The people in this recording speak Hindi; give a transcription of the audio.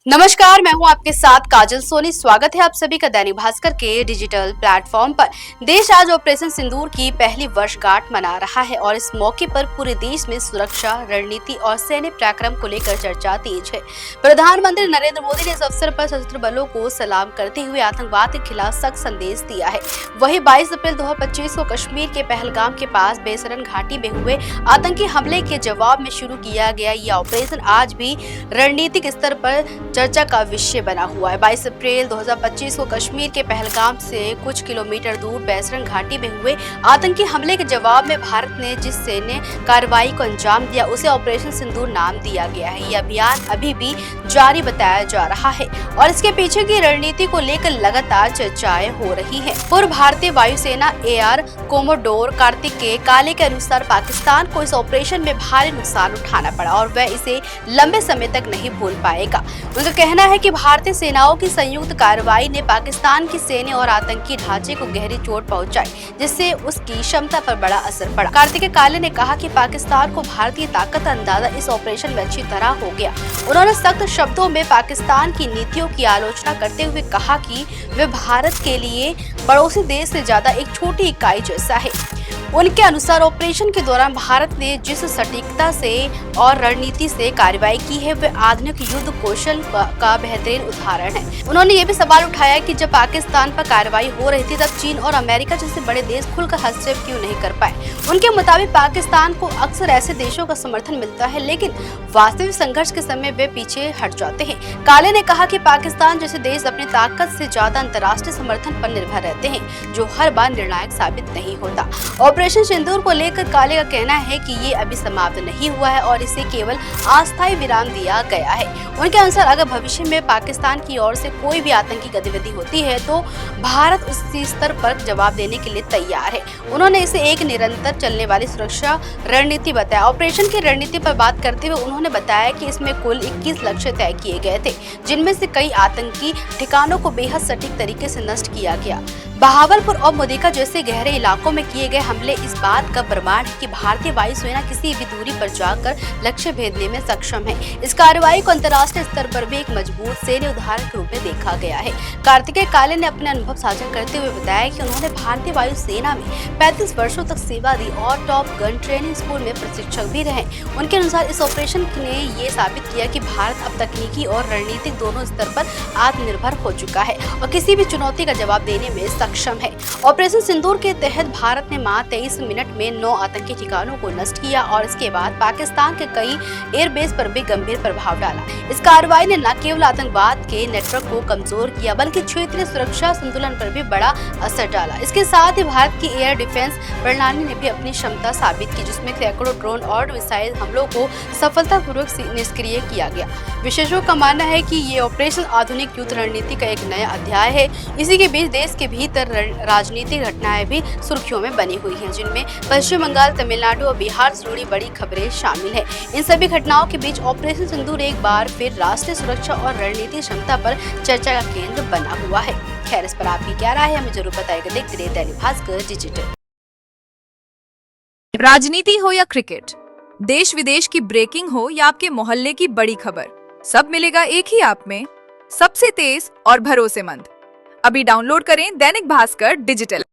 नमस्कार, मैं हूं आपके साथ काजल सोनी। स्वागत है आप सभी का दैनिक भास्कर के डिजिटल प्लेटफॉर्म पर। देश आज ऑपरेशन सिंदूर की पहली वर्षगांठ मना रहा है और इस मौके पर पूरे देश में सुरक्षा रणनीति और सैन्य पराक्रम को लेकर चर्चा तेज है। प्रधानमंत्री नरेंद्र मोदी ने इस अवसर पर सशस्त्र बलों को सलाम करते हुए आतंकवाद के खिलाफ सख्त संदेश दिया है। वहीं 22 अप्रैल 2025 को कश्मीर के पहलगाम के पास बेसरन घाटी में हुए आतंकी हमले के जवाब में शुरू किया गया यह ऑपरेशन आज भी रणनीतिक स्तर पर चर्चा का विषय बना हुआ है। 22 अप्रैल 2025 को कश्मीर के पहलगाम से कुछ किलोमीटर दूर बेसरन घाटी में हुए आतंकी हमले के जवाब में भारत ने जिस सैन्य कार्रवाई को अंजाम दिया उसे ऑपरेशन सिंदूर नाम दिया गया है। यह अभियान अभी भी जारी बताया जा रहा है और इसके पीछे की रणनीति को लेकर लगातार चर्चाएं हो रही है। पूर्व भारतीय वायुसेना एआर कोमोडोर कार्तिक के काले के अनुसार पाकिस्तान को इस ऑपरेशन में भारी नुकसान उठाना पड़ा और वह इसे लंबे समय तक नहीं भूल पाएगा। उनका कहना है कि भारतीय सेनाओं की संयुक्त कार्रवाई ने पाकिस्तान की सैन्य और आतंकी ढांचे को गहरी चोट पहुंचाई, जिससे उसकी क्षमता पर बड़ा असर पड़ा। कार्तिक काले ने कहा कि पाकिस्तान को भारतीय ताकत का अंदाजा इस ऑपरेशन में अच्छी तरह हो गया। उन्होंने सख्त शब्दों में पाकिस्तान की नीतियों की आलोचना करते हुए कहा कि वे भारत के लिए पड़ोसी देश से ज्यादा एक छोटी इकाई जैसा है। उनके अनुसार ऑपरेशन के दौरान भारत ने जिस सटीकता से और रणनीति से कार्रवाई की है वह आधुनिक युद्ध कौशल का बेहतरीन उदाहरण है। उन्होंने ये भी सवाल उठाया कि जब पाकिस्तान पर कार्रवाई हो रही थी तब चीन और अमेरिका जैसे बड़े देश खुलकर हस्तक्षेप क्यों नहीं कर पाए। उनके मुताबिक पाकिस्तान को अक्सर ऐसे देशों का समर्थन मिलता है, लेकिन वास्तविक संघर्ष के समय वे पीछे हट जाते हैं। काले ने कहा कि पाकिस्तान जैसे देश अपनी ताकत से ज्यादा अंतर्राष्ट्रीय समर्थन पर निर्भर रहते हैं, जो हर बार निर्णायक साबित नहीं होता। ऑपरेशन सिंदूर को लेकर काले का कहना है कि ये अभी समाप्त नहीं हुआ है और इसे केवल अस्थायी विराम दिया गया है। उनके अनुसार अगर भविष्य में पाकिस्तान की ओर से कोई भी आतंकी गतिविधि होती है तो भारत उसी स्तर पर जवाब देने के लिए तैयार है। उन्होंने इसे एक निरंतर चलने वाली सुरक्षा रणनीति बताया। ऑपरेशन की रणनीति पर बात करते हुए उन्होंने बताया कि इसमें कुल 21 लक्ष्य तय किए गए थे, जिनमें से कई आतंकी ठिकानों को बेहद सटीक तरीके से नष्ट किया गया। बहावलपुर और मुदिका जैसे गहरे इलाकों में किए गए हमले इस बात का प्रमाण है कि भारतीय वायुसेना किसी भी दूरी पर जाकर लक्ष्य भेदने में सक्षम है। इस कार्रवाई को अंतर्राष्ट्रीय स्तर पर भी एक मजबूत सैन्य उदाहरण के रूप में देखा गया है। कार्तिकेय काले ने अपने अनुभव साझा करते हुए बताया कि उन्होंने भारतीय वायुसेना में 35 वर्षों तक सेवा दी और टॉप गन ट्रेनिंग स्कूल में प्रशिक्षक भी रहे। उनके अनुसार इस ऑपरेशन ने ये साबित किया कि भारत अब तकनीकी और रणनीतिक दोनों स्तर पर आत्मनिर्भर हो चुका है और किसी भी चुनौती का जवाब देने में सक्षम है। ऑपरेशन सिंदूर के तहत भारत ने मात्र 23 मिनट में 9 आतंकी ठिकानों को नष्ट किया और इसके बाद पाकिस्तान के कई एयरबेस पर भी गंभीर प्रभाव डाला। इस कार्रवाई ने न केवल आतंकवाद के नेटवर्क को कमजोर किया बल्कि क्षेत्रीय सुरक्षा संतुलन पर भी बड़ा असर डाला। इसके साथ ही भारत की एयर डिफेंस प्रणाली ने भी अपनी क्षमता साबित की, जिसमें सैकड़ों ड्रोन और मिसाइल हमलों को सफलतापूर्वक निष्क्रिय किया गया। विशेषज्ञों का मानना है कि ये ऑपरेशन आधुनिक युद्ध रणनीति का एक नया अध्याय है। इसी के बीच देश के भीतर राजनीतिक घटनाएं भी सुर्खियों में बनी हुई हैं, जिनमें पश्चिम बंगाल, तमिलनाडु और बिहार से जुड़ी बड़ी खबरें शामिल हैं। इन सभी घटनाओं के बीच ऑपरेशन सिंदूर एक बार फिर राष्ट्रीय सुरक्षा और रणनीतिक क्षमता पर चर्चा का केंद्र बना हुआ है। खैर, इस पर आपकी क्या राय है हमें जरूर बताइएगा। देखते रहिए दैनिक भास्कर डिजिटल। राजनीति हो या क्रिकेट, देश विदेश की ब्रेकिंग हो या आपके मोहल्ले की बड़ी खबर, सब मिलेगा एक ही ऐप में, सबसे तेज और भरोसेमंद। अभी डाउनलोड करें दैनिक भास्कर डिजिटल।